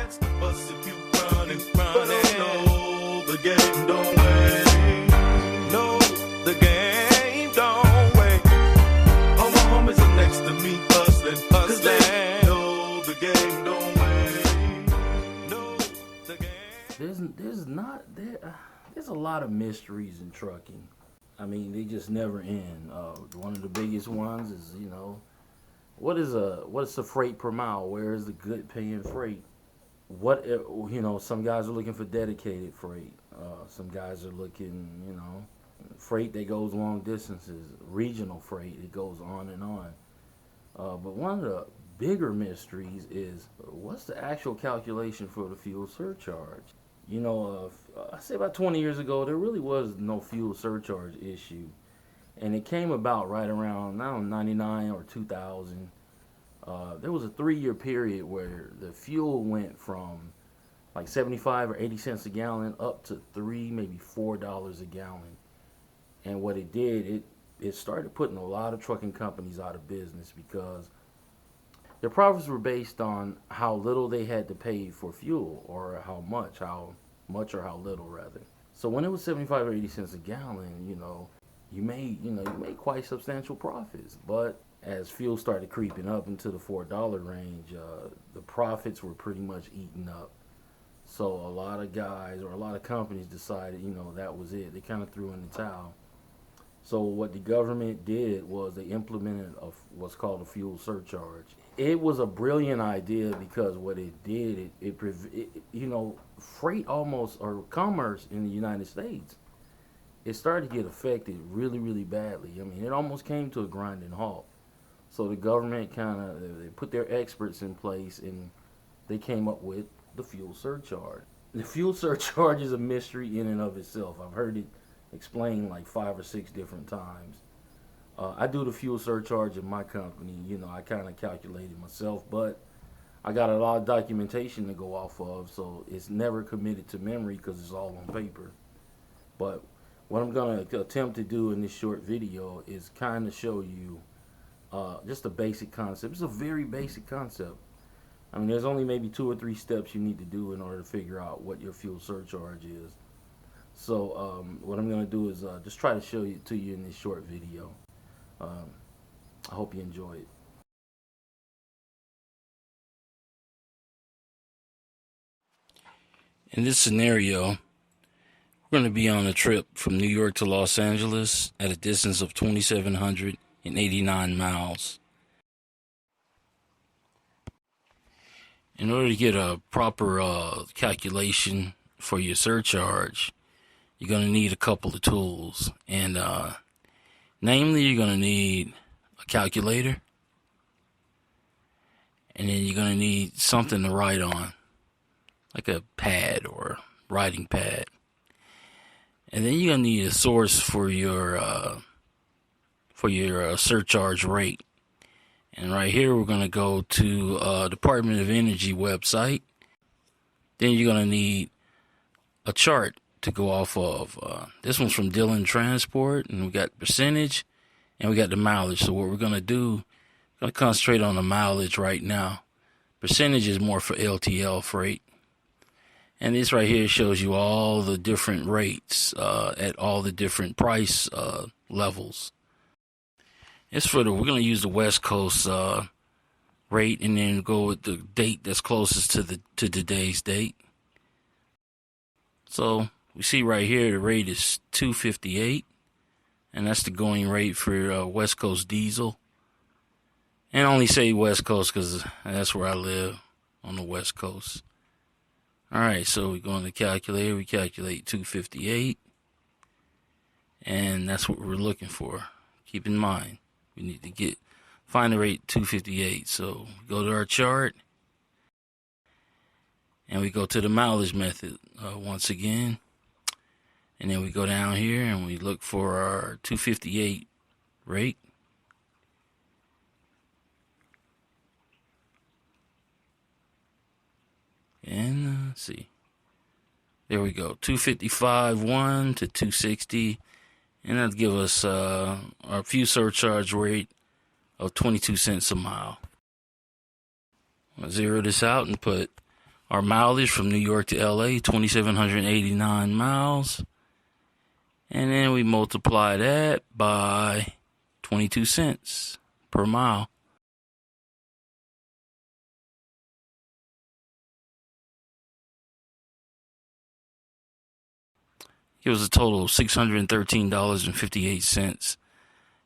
chance to bust if you running. But oh no, the game don't wait. No, the game don't wait. All my homies are next to me, hustling. No, the game don't wait. No, the game. There's a lot of mysteries in trucking. I mean, they just never end. One of the biggest ones is, what's the freight per mile? Where is the good paying freight? Some guys are looking for dedicated freight. Some guys are looking, freight that goes long distances, regional freight. It goes on and on. But one of the bigger mysteries is, what's the actual calculation for the fuel surcharge? I say about 20 years ago, there really was no fuel surcharge issue. And it came about right around, 99 or 2000. There was a 3-year period where the fuel went from like 75 or 80 cents a gallon up to $3, maybe $4 a gallon. And what it did, it started putting a lot of trucking companies out of business because their profits were based on how little they had to pay for fuel, or how much or how little rather. So when it was 75 or 80 cents a gallon, you made quite substantial profits. But as fuel started creeping up into the $4 range, the profits were pretty much eaten up. So a lot of guys or a lot of companies decided, that was it. They kind of threw in the towel. So what the government did was they implemented what's called a fuel surcharge. It was a brilliant idea because what it did, freight almost, or commerce in the United States, it started to get affected really, really badly. I mean, it almost came to a grinding halt. So the government they put their experts in place, and they came up with the fuel surcharge. The fuel surcharge is a mystery in and of itself. I've heard it explained like 5 or 6 different times. I do the fuel surcharge in my company. I kind of calculate it myself, but I got a lot of documentation to go off of, so it's never committed to memory because it's all on paper. But what I'm going to attempt to do in this short video is kind of show you just a basic concept. It's a very basic concept. I mean, there's only maybe 2 or 3 steps you need to do in order to figure out what your fuel surcharge is. So what I'm going to do is just try to show it to you in this short video. I hope you enjoy it. In this scenario, we're going to be on a trip from New York to Los Angeles at a distance of 2,789 miles. In order to get a proper calculation for your surcharge, you're going to need a couple of tools. And namely, you're going to need a calculator, and then you're going to need something to write on, like a pad or writing pad. And then you're going to need a source for your surcharge rate. And right here, we're going to go to Department of Energy website. Then you're going to need a chart to go off of. This one's from Dillon Transport, and we got percentage, and we got the mileage. So what we're going to do, we're going to concentrate on the mileage right now. Percentage is more for LTL freight. And this right here shows you all the different rates at all the different price levels. We're going to use the West Coast rate, and then go with the date that's closest to today's date. So we see right here the rate is $2.58, and that's the going rate for West Coast diesel. And I only say West Coast because that's where I live, on the West Coast. All right, so we go on the calculator. We calculate $2.58, and that's what we're looking for. Keep in mind, we need to find the rate $2.58. So we go to our chart, and we go to the mileage method once again, and then we go down here and we look for our $2.58 rate. And let's see. There we go. 255.1 to 260. And that'll give us our fuel surcharge rate of 22 cents a mile. I'll zero this out and put Our mileage from New York to LA, 2,789 miles. And then we multiply that by 22 cents per mile. It was a total of $613.58.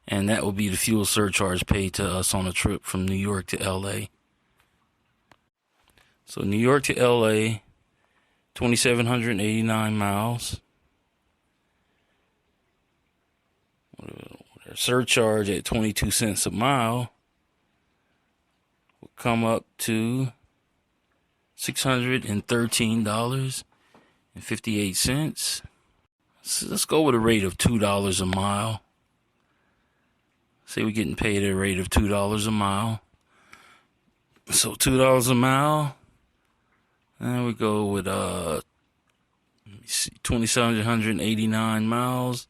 And that will be the fuel surcharge paid to us on a trip from New York to LA. So New York to LA, 2,789 miles. Our surcharge at 22 cents a mile will come up to $613.58. So let's go with a rate of $2 a mile. Say we're getting paid at a rate of $2 a mile. So $2 a mile. And we go with 2,789 miles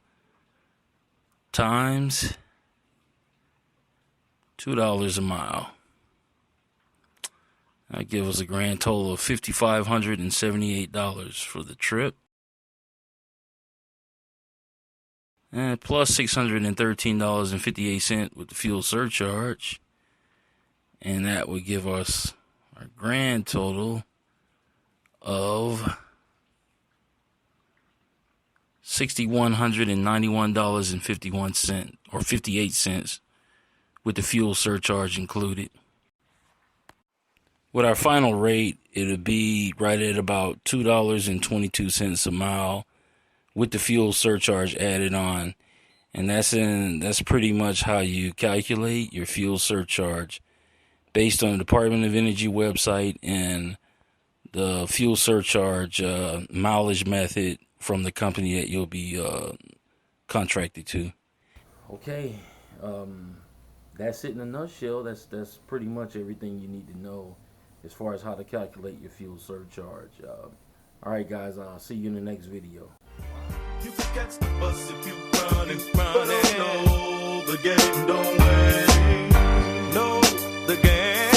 times $2 a mile. That gives us a grand total of $5,578 for the trip. And plus $613.58 with the fuel surcharge. And that would give us our grand total of $6,191.51 or 58 cents with the fuel surcharge included. With our final rate, it'll be right at about $2.22 a mile with the fuel surcharge added on. And that's pretty much how you calculate your fuel surcharge based on the Department of Energy website and the fuel surcharge mileage method from the company that you'll be contracted to. Okay, that's it in a nutshell. That's pretty much everything you need to know as far as how to calculate your fuel surcharge. All right, guys, I'll see you in the next video. You can catch the bus if you running, but oh no, the game don't win. No, the game